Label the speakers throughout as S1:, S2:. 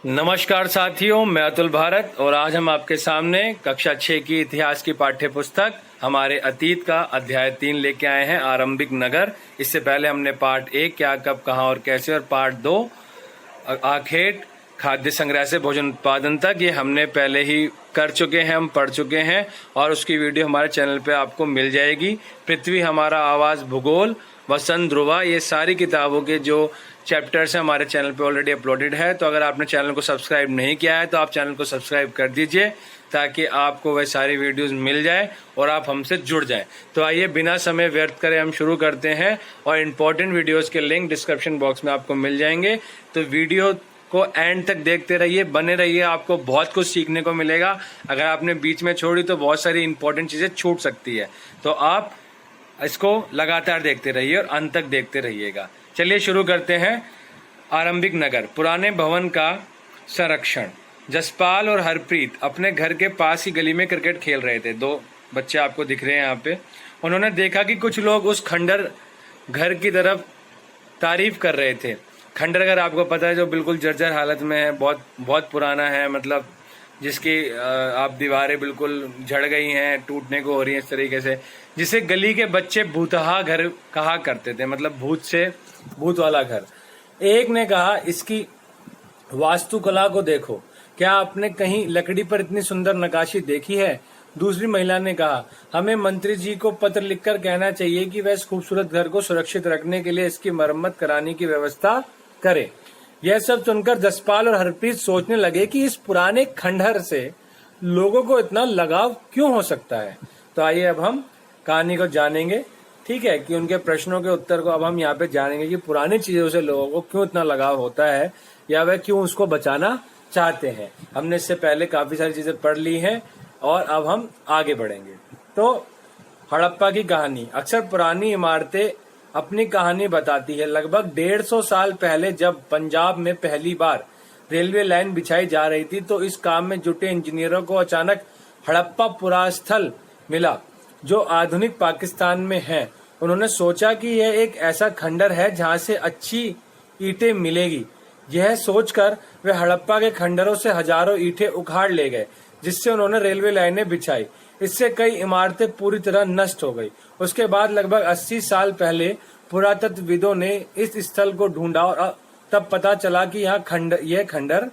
S1: नमस्कार साथियों, मैं अतुल भारत और आज हम आपके सामने कक्षा 6 की इतिहास की पाठ्य पुस्तक हमारे अतीत का अध्याय 3 लेके आए हैं, आरंभिक नगर। इससे पहले हमने पार्ट 1 क्या, कब, कहां और कैसे और पार्ट 2 आखेट खाद्य संग्रह से भोजन उत्पादन तक, ये हमने पहले ही कर चुके हैं, हम पढ़ चुके हैं और उसकी वीडियो हमारे चैनल पे आपको मिल जाएगी। पृथ्वी हमारा आवाज, भूगोल, वसंत, ध्रुवा, ये सारी किताबों के जो चैप्टर्स हैं हमारे चैनल पे ऑलरेडी अपलोडेड है। तो अगर आपने चैनल को सब्सक्राइब नहीं किया है तो आप चैनल को सब्सक्राइब कर दीजिए ताकि आपको वह सारी वीडियोस मिल जाए और आप हमसे जुड़ जाएं। तो आइए बिना समय व्यर्थ करें हम शुरू करते हैं और इम्पोर्टेंट वीडियोस के लिंक डिस्क्रिप्शन बॉक्स में आपको मिल जाएंगे। तो वीडियो को एंड तक देखते रहिए, बने रहिए, आपको बहुत कुछ सीखने को मिलेगा। अगर आपने बीच में छोड़ी तो बहुत सारी इंपॉर्टेंट चीजें छूट सकती है, तो आप इसको लगातार देखते रहिए और अंत तक देखते रहिएगा। चलिए शुरू करते हैं। आरंभिक नगर, पुराने भवन का संरक्षण। जसपाल और हरप्रीत अपने घर के पास ही गली में क्रिकेट खेल रहे थे। दो बच्चे आपको दिख रहे हैं यहाँ पे। उन्होंने देखा कि कुछ लोग उस खंडर घर की तरफ तारीफ कर रहे थे। खंडर घर आपको पता है, जो बिल्कुल जर्जर हालत में है, बहुत बहुत पुराना है, मतलब जिसकी आप दीवारें बिल्कुल झड़ गई हैं, टूटने को हो रही है इस तरीके से, जिसे गली के बच्चे भूतहा घर कहा करते थे, मतलब भूत से भूत वाला घर। एक ने कहा, इसकी वास्तुकला को देखो, क्या आपने कहीं लकड़ी पर इतनी सुंदर नक्काशी देखी है? दूसरी महिला ने कहा, हमें मंत्री जी को पत्र लिखकर कहना चाहिए कि वह इस खूबसूरत घर को सुरक्षित रखने के लिए इसकी मरम्मत कराने की व्यवस्था करे। यह सब सुनकर जसपाल और हरप्रीत सोचने लगे कि इस पुराने खंडहर से लोगों को इतना लगाव क्यों हो सकता है। तो आइए अब हम कहानी को जानेंगे, ठीक है, कि उनके प्रश्नों के उत्तर को अब हम यहाँ पे जानेंगे कि पुरानी चीजों से लोगों को क्यों इतना लगाव होता है या वह क्यों उसको बचाना चाहते हैं। हमने इससे पहले काफी सारी चीजें पढ़ ली हैं और अब हम आगे बढ़ेंगे। तो हड़प्पा की कहानी। अक्सर पुरानी इमारतें अपनी कहानी बताती है। लगभग 150 साल पहले जब पंजाब में पहली बार रेलवे लाइन बिछाई जा रही थी तो इस काम में जुटे इंजीनियरों को अचानक हड़प्पा पुरास्थल मिला जो आधुनिक पाकिस्तान में है। उन्होंने सोचा कि यह एक ऐसा खंडर है जहां से अच्छी ईंटें मिलेगी। यह सोचकर वे हड़प्पा के खंडरों से हजारों ईंटें उखाड़ ले गए, जिससे उन्होंने रेलवे लाइनें बिछाई। इससे कई इमारतें पूरी तरह नष्ट हो गई। उसके बाद लगभग 80 साल पहले पुरातत्वविदों ने इस स्थल को ढूंढा और तब पता चला कि यह खंडर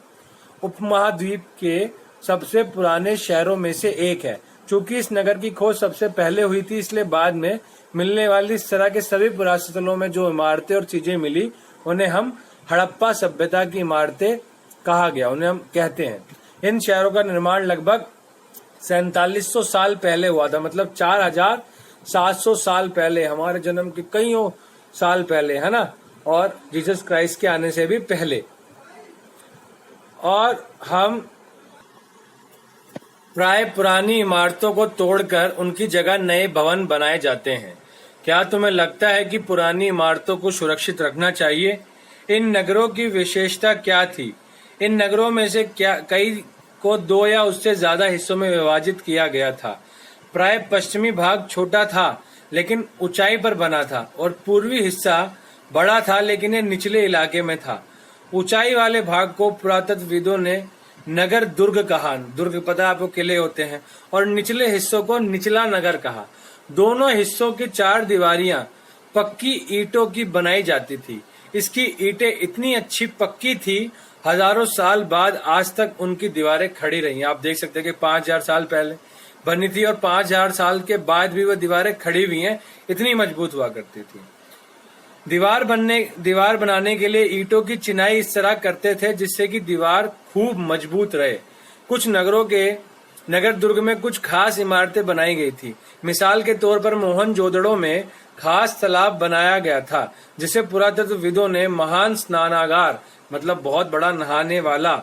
S1: उपमहाद्वीप के सबसे पुराने शहरों में से एक है। चूंकि इस नगर की खोज सबसे पहले हुई थी, इसलिए बाद में मिलने वाली इस तरह के सभी पुरास्थलों में जो इमारतें और चीजें मिली उन्हें हम हड़प्पा सभ्यता की इमारतें कहा गया, उन्हें हम कहते हैं। इन शहरों का निर्माण लगभग 4700 साल पहले हुआ था, मतलब 4700 साल पहले, हमारे जन्म के कईयों साल पहले, है ना, और जीसस क्राइस्ट के आने से भी पहले। और हम प्राय पुरानी इमारतों को तोड़कर उनकी जगह नए भवन बनाए जाते हैं। क्या तुम्हें लगता है कि पुरानी इमारतों को सुरक्षित रखना चाहिए? इन नगरों की विशेषता क्या थी? इन नगरों में से कई को 2 या उससे ज्यादा हिस्सों में विभाजित किया गया था। प्राय पश्चिमी भाग छोटा था लेकिन ऊंचाई पर बना था और पूर्वी हिस्सा बड़ा था लेकिन ये निचले इलाके में था। ऊंचाई वाले भाग को पुरातत्वविदों ने नगर दुर्ग कहा, दुर्ग पता है आपको, किले होते हैं, और निचले हिस्सों को निचला नगर कहा। दोनों हिस्सों की 4 दीवारियां पक्की ईंटों की बनाई जाती थी। इसकी ईंटें इतनी अच्छी पक्की थी, हजारों साल बाद आज तक उनकी दीवारें खड़ी रही। आप देख सकते हैं कि 5000 साल पहले बनी थी और 5000 साल के बाद भी वो दीवारें खड़ी हुई हैं, इतनी मजबूत हुआ करती थी। दीवार बनाने के लिए ईंटों की चिनाई इस तरह करते थे जिससे कि दीवार खूब मजबूत रहे। कुछ नगर दुर्ग में कुछ खास इमारतें बनाई गई थी। मिसाल के तौर पर मोहनजोदड़ो में खास तालाब बनाया गया था जिसे पुरातत्वविदों ने महान स्नानागार, मतलब बहुत बड़ा नहाने वाला,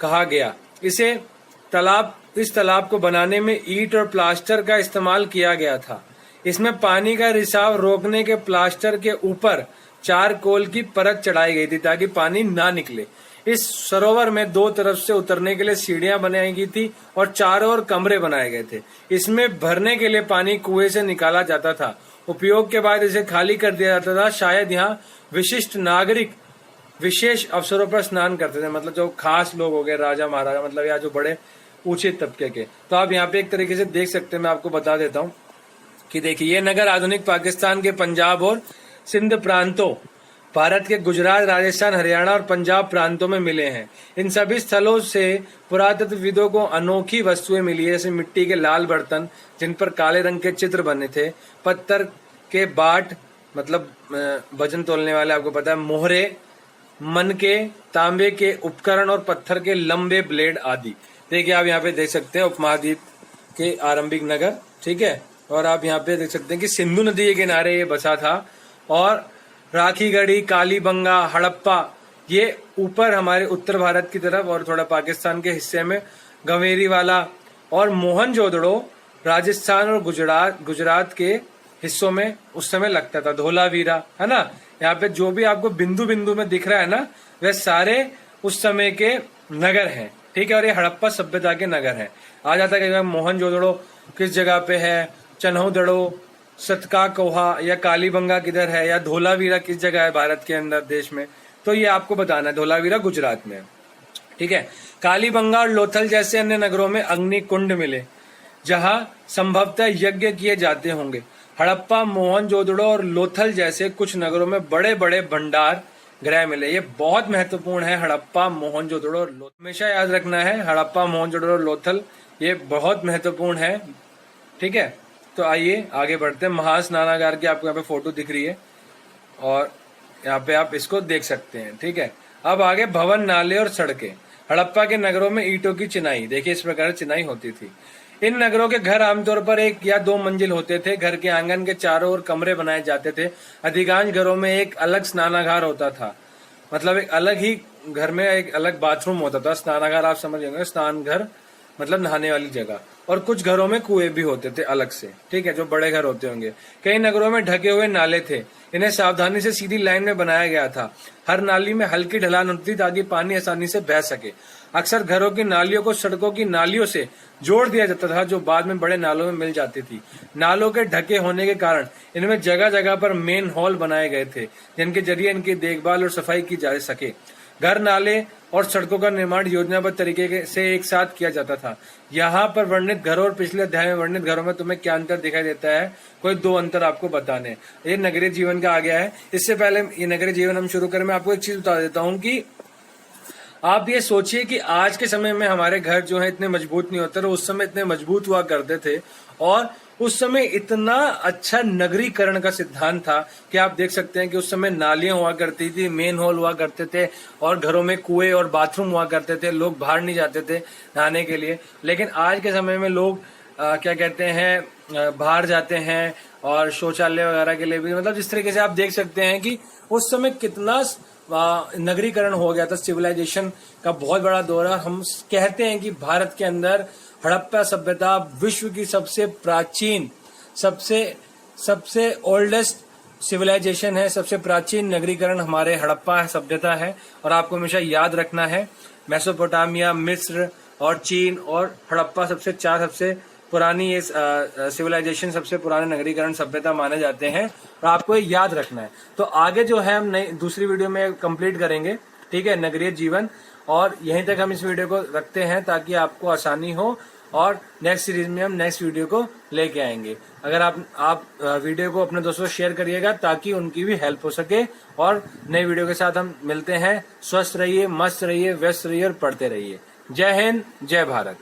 S1: कहा गया। इस तालाब को बनाने में ईंट और प्लास्टर का इस्तेमाल किया गया था। इसमें पानी का रिसाव रोकने के प्लास्टर के ऊपर चारकोल की परत चढ़ाई गई थी ताकि पानी ना निकले। इस सरोवर में 2 तरफ से उतरने के लिए सीढ़ियां बनाई गई थी और चारों ओर कमरे बनाए गए थे। इसमें भरने के लिए पानी कुएं से निकाला जाता था। उपयोग के बाद इसे खाली कर दिया जाता था। शायद यहाँ विशिष्ट नागरिक विशेष अवसरों पर स्नान करते थे, मतलब जो खास लोग हो गए, राजा महाराजा, मतलब या जो बड़े ऊंचे तबके के। तो आप यहाँ पे एक तरीके से देख सकते हैं, मैं आपको बता देता हूँ कि देखिए ये नगर आधुनिक पाकिस्तान के पंजाब और सिंध प्रांतों, भारत के गुजरात, राजस्थान, हरियाणा और पंजाब प्रांतों में मिले हैं। इन सभी स्थलों से पुरातत्वविदों को अनोखी वस्तुएं मिली है, जैसे मिट्टी के लाल बर्तन जिन पर काले रंग के चित्र बने थे, पत्थर के बाट मतलब वजन तोलने वाले, आपको पता है, मोहरे, मनके, तांबे के उपकरण और पत्थर के लंबे ब्लेड आदि। देखिए आप यहाँ पे देख सकते हैं उपमहाद्वीप के आरंभिक नगर, ठीक है। और आप यहाँ पे देख सकते हैं कि सिंधु नदी के किनारे ये बसा था। और राखीगढ़ी, कालीबंगा, हड़प्पा, ये ऊपर हमारे उत्तर भारत की तरफ और थोड़ा पाकिस्तान के हिस्से में गंवेरीवाला और मोहनजोदड़ो राजस्थान और गुजरात के हिस्सों में उस समय लगता था। धोलावीरा, है ना, यहाँ पे जो भी आपको बिंदु बिंदु में दिख रहा है ना, वह सारे उस समय के नगर हैं, ठीक है। और ये हड़प्पा सभ्यता के नगर हैं। आ जाता है कि मोहनजोदड़ो किस जगह पे है, चन्होदड़ो, सतका कोहा या कालीबंगा किधर है, या धोलावीरा किस जगह है भारत के अंदर देश में, तो ये आपको बताना है। धोलावीरा गुजरात में, ठीक है। कालीबंगा और लोथल जैसे अन्य नगरों में अग्नि कुंड मिले जहां संभवतः यज्ञ किए जाते होंगे। हड़प्पा, मोहनजोदड़ो और लोथल जैसे कुछ नगरों में बड़े बड़े भंडार गृह मिले। ये बहुत महत्वपूर्ण है, हड़प्पा, मोहनजोदड़ो और लोथल, हमेशा याद रखना है। हड़प्पा, मोहनजोदड़ो और लोथल ये बहुत महत्वपूर्ण है, ठीक है। तो आइए आगे बढ़ते हैं। महास्नानागार की आपको यहाँ पे फोटो दिख रही है और यहाँ पे आप इसको देख सकते हैं, ठीक है। अब आगे भवन, नाले और सड़कें। हड़प्पा के नगरों में ईंटों की चिनाई, देखिए इस प्रकार चिनाई होती थी। इन नगरों के घर आमतौर पर 1 या 2 मंजिल होते थे। घर के आंगन के चारों ओर कमरे बनाए जाते थे। अधिकांश घरों में एक अलग स्नानागार होता था, मतलब एक अलग ही घर में एक अलग बाथरूम होता था। स्नानागार आप समझ गए, स्नान घर मतलब नहाने वाली जगह। और कुछ घरों में कुएं भी होते थे अलग से, ठीक है, जो बड़े घर होते होंगे। कई नगरों में ढके हुए नाले थे, इन्हें सावधानी से सीधी लाइन में बनाया गया था। हर नाली में हल्की ढलान होती थी ताकि पानी आसानी से बह सके। अक्सर घरों की नालियों को सड़कों की नालियों से जोड़ दिया जाता था, जो बाद में बड़े नालों में मिल जाती थी। नालों के ढके होने के कारण इनमें जगह जगह पर मेन हॉल बनाए गए थे, जिनके जरिए इनकी देखभाल और सफाई की जा सके। घर, नाले और सड़कों का निर्माण योजनाबद्ध तरीके से एक साथ किया जाता था। यहाँ पर वर्णित घरों और पिछले अध्याय में वर्णित घरों में तुम्हें क्या अंतर दिखाई देता है? कोई 2 अंतर आपको बताने। ये नगरीय जीवन का आ गया है। इससे पहले ये नगरीय जीवन हम शुरू करें, मैं आपको एक चीज बता देता हूँ कि आप ये सोचिए कि आज के समय में हमारे घर जो है इतने मजबूत नहीं होते, उस समय इतने मजबूत हुआ करते थे। और उस समय इतना अच्छा नगरीकरण का सिद्धांत था कि आप देख सकते हैं कि उस समय नालियां हुआ करती थी, मेन हॉल हुआ करते थे, और घरों में कुएं और बाथरूम हुआ करते थे। लोग बाहर नहीं जाते थे नहाने के लिए। लेकिन आज के समय में लोग क्या कहते हैं, बाहर जाते हैं और शौचालय वगैरह के लिए भी, मतलब जिस तरीके से आप देख सकते हैं कि उस समय कितना नगरीकरण हो गया था, सिविलाइजेशन का बहुत बड़ा दौरा। हम कहते हैं कि भारत के अंदर हड़प्पा सभ्यता विश्व की सबसे प्राचीन, सबसे ओल्डेस्ट सिविलाइजेशन है। सबसे प्राचीन नगरीकरण हमारे हड़प्पा सभ्यता है। और आपको हमेशा याद रखना है, मेसोपोटामिया, मिस्र और चीन और हड़प्पा सबसे पुरानी ये सिविलाइजेशन, सबसे पुराने नगरीकरण सभ्यता माने जाते हैं। और आपको ये याद रखना है। तो आगे जो है हम नई दूसरी वीडियो में कंप्लीट करेंगे, ठीक है, नगरीय जीवन। और यहीं तक हम इस वीडियो को रखते हैं ताकि आपको आसानी हो। और नेक्स्ट सीरीज में हम नेक्स्ट वीडियो को लेके आएंगे। अगर आप वीडियो को अपने दोस्तों को शेयर करिएगा ताकि उनकी भी हेल्प हो सके। और नई वीडियो के साथ हम मिलते हैं। स्वस्थ रहिए, मस्त रहिए, व्यस्त रहिए और पढ़ते रहिए। जय हिंद, जय भारत।